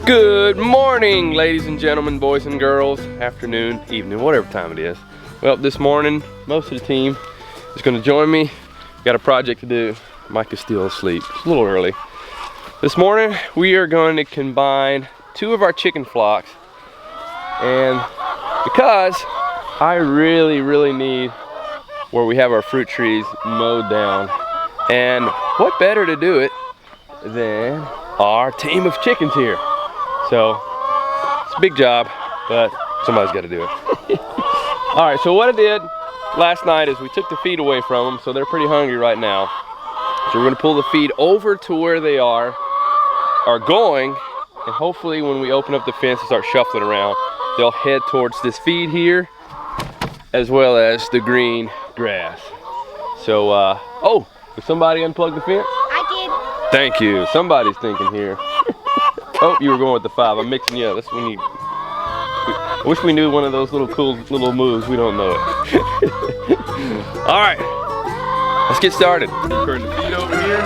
Good morning, ladies and gentlemen, boys and girls, afternoon, evening, whatever time it is. Well, this morning, most of the team is going to join me. Got a project to do. Mike is still asleep. It's a little early. This morning, we are going to combine two of our chicken flocks, and because I really need where we have our fruit trees mowed down, and what better to do it than our team of chickens here. So it's a big job, but somebody's got to do it. All right, so what I did last night is we took the feed away from them, so they're pretty hungry right now. So we're going to pull the feed over to where they are going, and hopefully when we open up the fence and start shuffling around, they'll head towards this feed here, as well as the green grass. So, oh, did somebody unplug the fence? I did. Thank you. Somebody's thinking here. Oh, you were going with the 5. I'm mixing you up. That's when you. I wish we knew one of those little cool little moves. We don't know it. All right, let's get started. Turn the feet over here.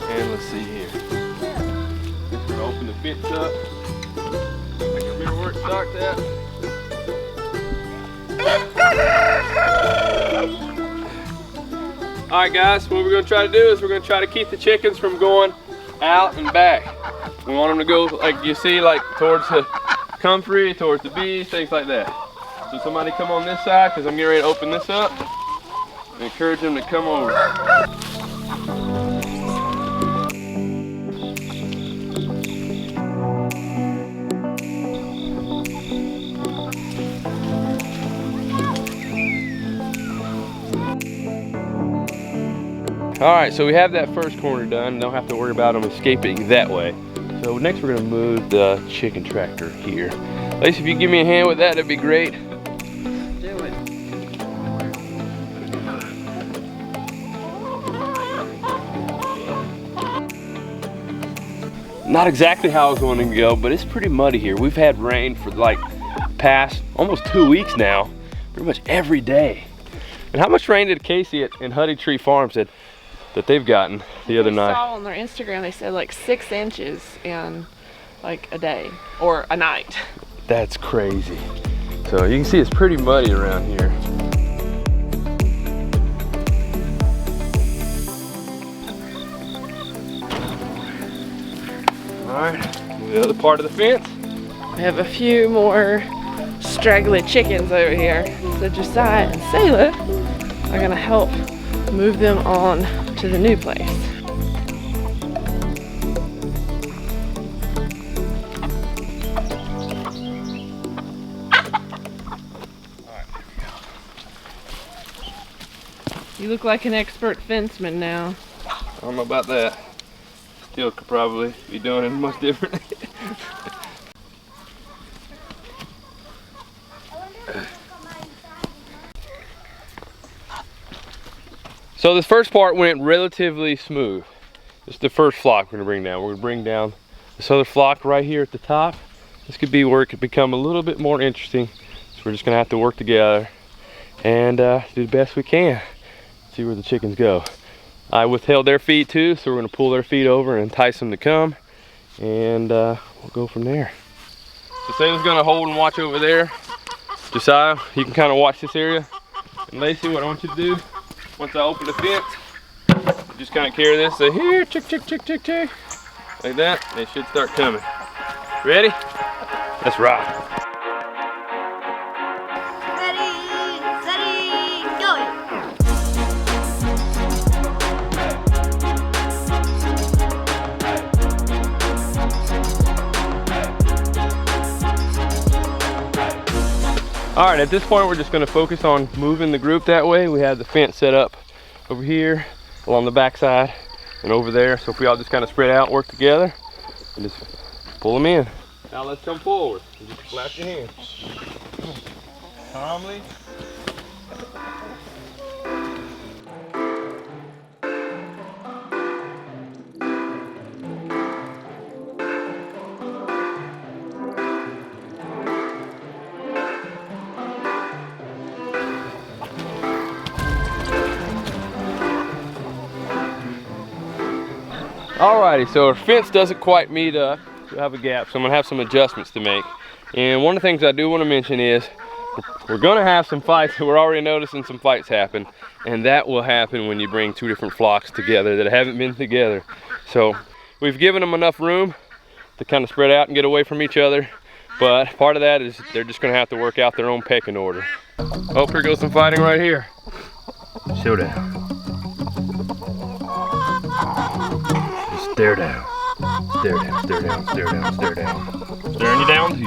And let's see here. We're gonna open the fence up. I can remember where it starts at. All right, guys, what we're gonna try to do is we're gonna try to keep the chickens from going out and back. We want them to go, like you see, like towards the comfrey, towards the bees, things like that. So somebody come on this side, because I'm getting ready to open this up, and encourage them to come over. All right, so we have that first corner done. Don't have to worry about them escaping that way. So next we're gonna move the chicken tractor here. Lacie, if you give me a hand with that, that'd be great. Do it. Not exactly how I was going to go, but it's pretty muddy here. We've had rain for like past almost 2 weeks now, pretty much every day. And how much rain did Casey and Huddy Tree Farm said that they've gotten the other night? I saw on their Instagram they said like 6 inches in like a day or a night. That's crazy. So you can see it's pretty muddy around here. All right, the other part of the fence. We have a few more straggly chickens over here. So Josiah and Selah are gonna help move them on to the new place. You look like an expert fenceman now. I don't know about that. Still could probably be doing it much differently. So this first part went relatively smooth. This is the first flock we're gonna bring down. We're gonna bring down this other flock right here at the top. This could be where it could become a little bit more interesting. So we're just gonna have to work together and do the best we can. See where the chickens go. I withheld their feet too, so we're gonna pull their feet over and entice them to come, and we'll go from there. So Salah's gonna hold and watch over there. Josiah, you can kind of watch this area. And Lacie, what I want you to do, once I open the fence, just kind of carry this, say here, chick, chick, chick, chick, chick, like that. They should start coming. Ready? Let's rock. All right, at this point, we're just gonna focus on moving the group that way. We have the fence set up over here, along the backside, and over there. So if we all just kind of spread out, work together, and just pull them in. Now let's come forward. Just flap your hands. Calmly. Alrighty, so our fence doesn't quite meet up. We have a gap, so I'm gonna have some adjustments to make. And one of the things I do want to mention is we're gonna have some fights. We're already noticing some fights happen, and that will happen when you bring two different flocks together that haven't been together. So we've given them enough room to kind of spread out and get away from each other, but part of that is they're just gonna have to work out their own pecking order. Oh, here goes some fighting right here. Showdown. Just stare down. Stare down, stare down, stare down, stare down. Staring you down too.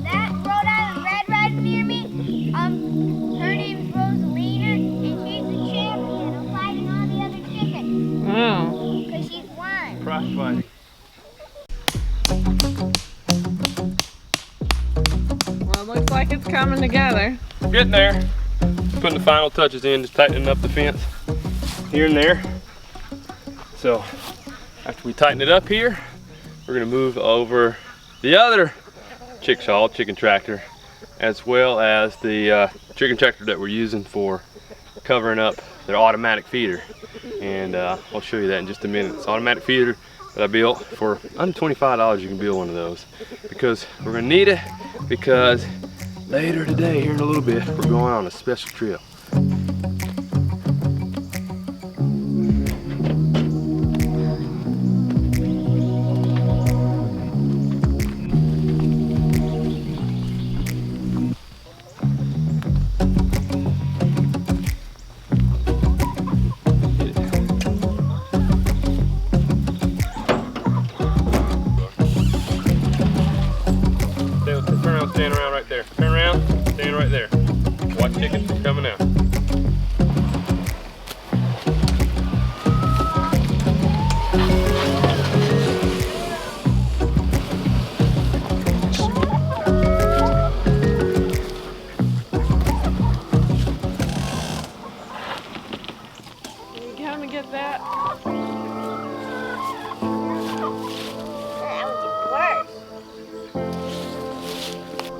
That Rhode Island Red right near me, her name's Rosalina, and she's the champion of fighting all the other chickens. Wow. Because she's won. Prize fighting. Well, it looks like it's coming together. Getting there. Putting the final touches in, just tightening up the fence here and there. So after we tighten it up here, we're gonna move over the other chicken tractor, as well as the chicken tractor that we're using for covering up their automatic feeder. And I'll show you that in just a minute. It's an automatic feeder that I built for under $25. You can build one of those because we're gonna need it, because later today, here in a little bit, we're going on a special trip. Stand around right there. Turn around, stand right there. Watch chickens coming out. You come and get that? That was worse.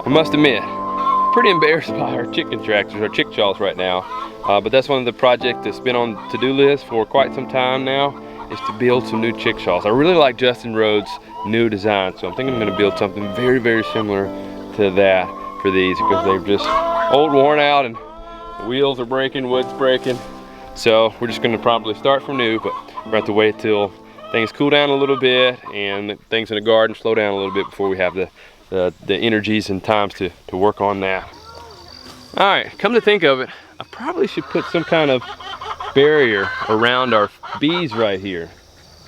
I must admit, pretty embarrassed by our chicken tractors, our chickshaws right now. But that's one of the projects that's been on the to-do list for quite some time now, is to build some new chickshaws. I really like Justin Rhodes' new design, so I'm thinking I'm gonna build something very, very similar to that for these, because they're just old, worn out, and the wheels are breaking, wood's breaking. So we're just gonna probably start from new, but we're gonna have to wait till things cool down a little bit and things in the garden slow down a little bit before we have the energies and times to work on that. All right, come to think of it, I probably should put some kind of barrier around our bees right here,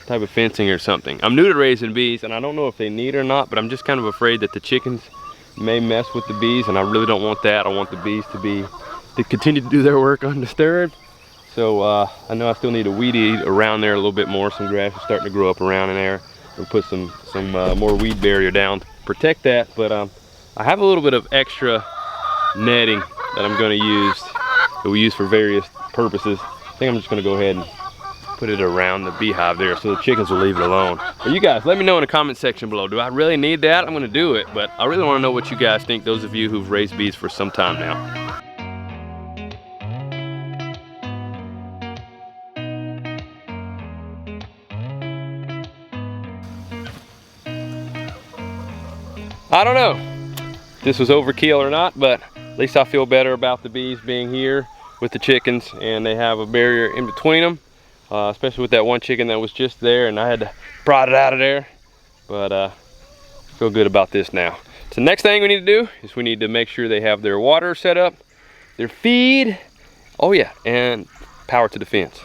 type of fencing or something. I'm new to raising bees, and I don't know if they need it or not, but I'm just kind of afraid that the chickens may mess with the bees, and I really don't want that. I want the bees to continue to do their work undisturbed. So I know I still need to weed eat around there a little bit more. Some grass is starting to grow up around in there. We'll put some more weed barrier down to protect that, but I have a little bit of extra netting that I'm going to use, that we use for various purposes. I think I'm just going to go ahead and put it around the beehive there so the chickens will leave it alone. But you guys, let me know in the comment section below, do I really need that? I'm going to do it, but I really want to know what you guys think, those of you who've raised bees for some time now. I don't know if this was overkill or not, but at least I feel better about the bees being here with the chickens, and they have a barrier in between them, especially with that one chicken that was just there, and I had to prod it out of there. But feel good about this now. So the next thing we need to do is we need to make sure they have their water set up, their feed, oh yeah, and power to the fence.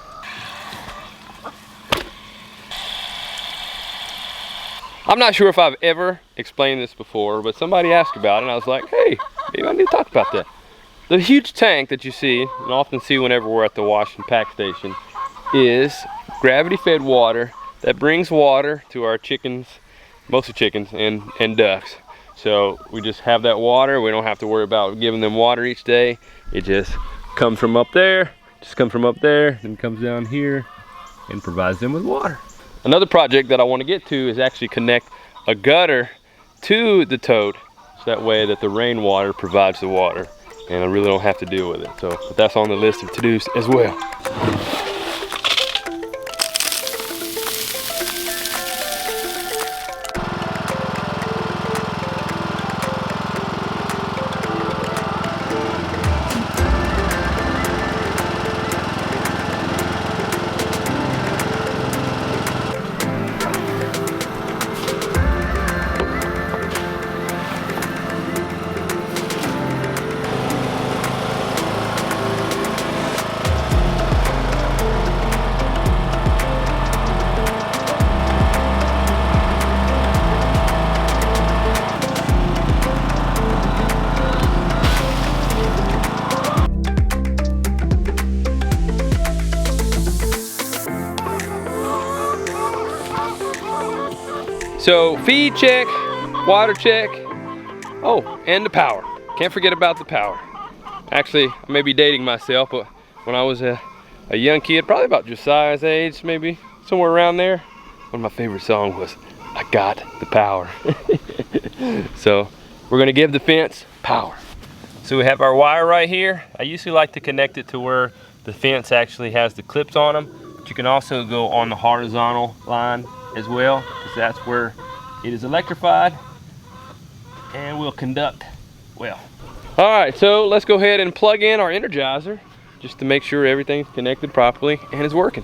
I'm not sure if I've ever explained this before, but somebody asked about it, and I was like, hey, maybe I need to talk about that. The huge tank that you see, and often see whenever we're at the wash and pack station, is gravity-fed water that brings water to our chickens, mostly chickens and ducks. So we just have that water. We don't have to worry about giving them water each day. It just comes from up there, and comes down here and provides them with water. Another project that I want to get to is actually connect a gutter to the tote, so that way that the rainwater provides the water and I really don't have to deal with it. So but that's on the list of to-dos as well. So feed check, water check. Oh, and the power. Can't forget about the power. Actually, I may be dating myself, but when I was a young kid, probably about Josiah's age, maybe somewhere around there, one of my favorite songs was "I Got the Power." So we're gonna give the fence power. So we have our wire right here. I usually like to connect it to where the fence actually has the clips on them, but you can also go on the horizontal line as well, because that's where it is electrified and will conduct well. All right, so let's go ahead and plug in our Energizer just to make sure everything's connected properly and is working.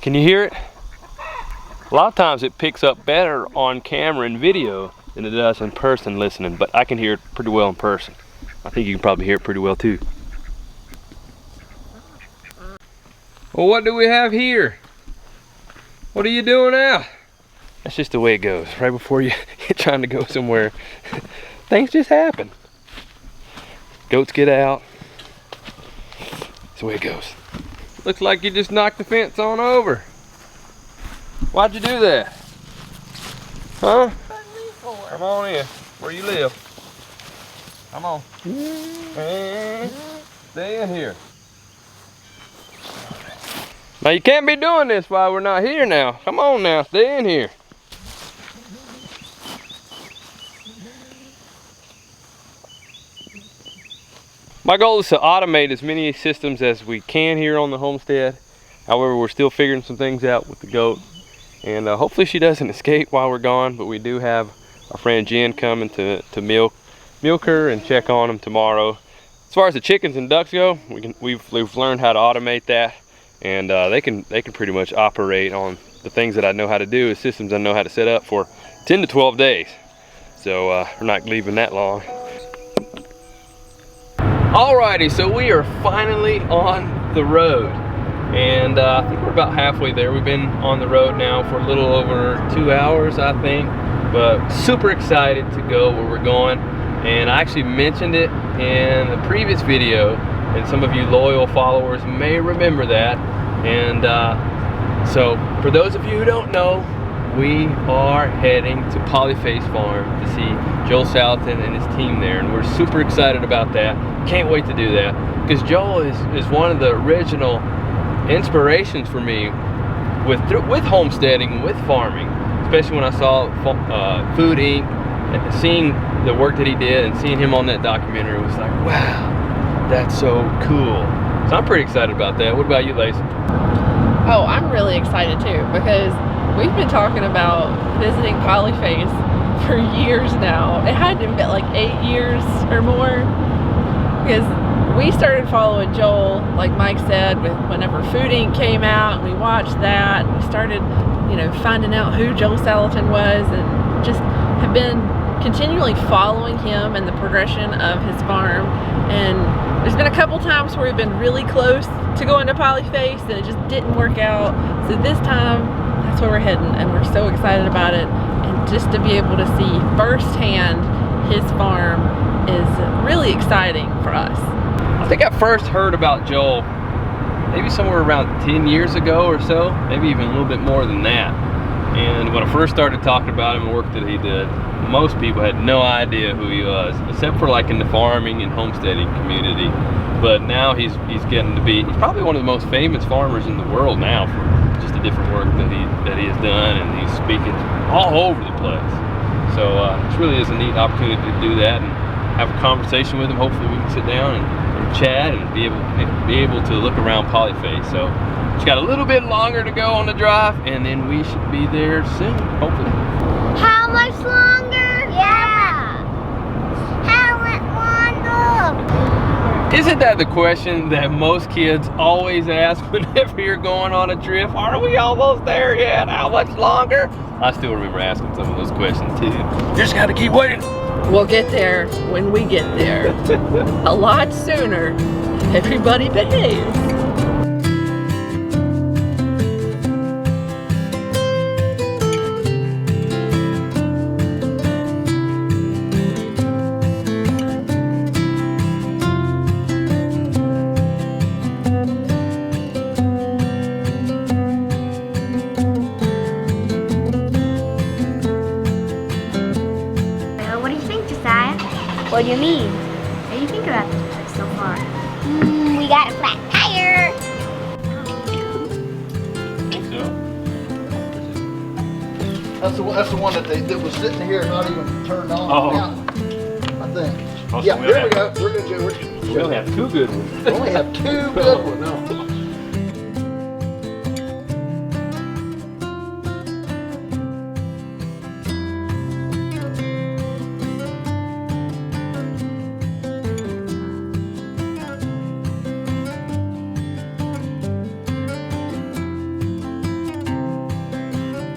Can you hear it? A lot of times it picks up better on camera and video than it does in person listening, but I can hear it pretty well in person. I think you can probably hear it pretty well too. Well, what do we have here? What are you doing now? That's just the way it goes. Right before you're trying to go somewhere, things just happen. Goats get out. That's the way it goes. Looks like you just knocked the fence on over. Why'd you do that? Huh? Come on in. Where you live? Come on. And stay in here. Now you can't be doing this while we're not here now. Come on now, stay in here. My goal is to automate as many systems as we can here on the homestead. However, we're still figuring some things out with the goat. And hopefully she doesn't escape while we're gone, but we do have our friend Jen coming to milk her and check on them tomorrow. As far as the chickens and ducks go, we've learned how to automate that, and they can pretty much operate on the things that I know how to do, the systems I know how to set up for 10 to 12 days. So we're not leaving that long. Alrighty, so we are finally on the road, and I think we're about halfway there. We've been on the road now for a little over 2 hours, I think, but super excited to go where we're going. And I actually mentioned it in the previous video, and some of you loyal followers may remember that. And so for those of you who don't know, we are heading to Polyface Farm to see Joel Salatin and his team there, and we're super excited about that. Can't wait to do that, because Joel is one of the original inspirations for me with homesteading, with farming, especially when I saw Food Inc. and seeing the work that he did and seeing him on that documentary was like, wow, that's so cool. So I'm pretty excited about that. What about you, Lacie? Oh, I'm really excited too, because we've been talking about visiting Polyface for years now. It had to be like 8 years or more, because we started following Joel, like Mike said, whenever Food Inc. came out, and we watched that, and we started, finding out who Joel Salatin was, and just have been continually following him and the progression of his farm. And there's been a couple times where we've been really close to going to Polyface, and it just didn't work out. So this time, that's where we're heading, and we're so excited about it. And just to be able to see firsthand his farm is really exciting for us. I think I first heard about Joel maybe somewhere around 10 years ago or so, maybe even a little bit more than that. And when I first started talking about him and the work that he did, most people had no idea who he was, except for like in the farming and homesteading community. But now he's getting to be, he's probably one of the most famous farmers in the world now for just the different work that he has done, and he's speaking all over the place. So it really is a neat opportunity to do that and have a conversation with him. Hopefully we can sit down and chat and be able to look around Polyface. So just got a little bit longer to go on the drive, and then we should be there soon, hopefully. How much longer? Yeah. How much longer? Isn't that the question that most kids always ask whenever you're going on a trip? Are we almost there yet? How much longer? I still remember asking some of those questions too. You just gotta keep waiting. We'll get there when we get there. A lot sooner. Everybody behaves. do you mean? What do you think about this place so far? We got a flat tire. That's the one that was sitting here, not even turned on. Oh. Yeah, I think. Oh, so Yeah, we'll there we have- go. We're gonna do it. We only have 2 good ones. We only have 2 good ones.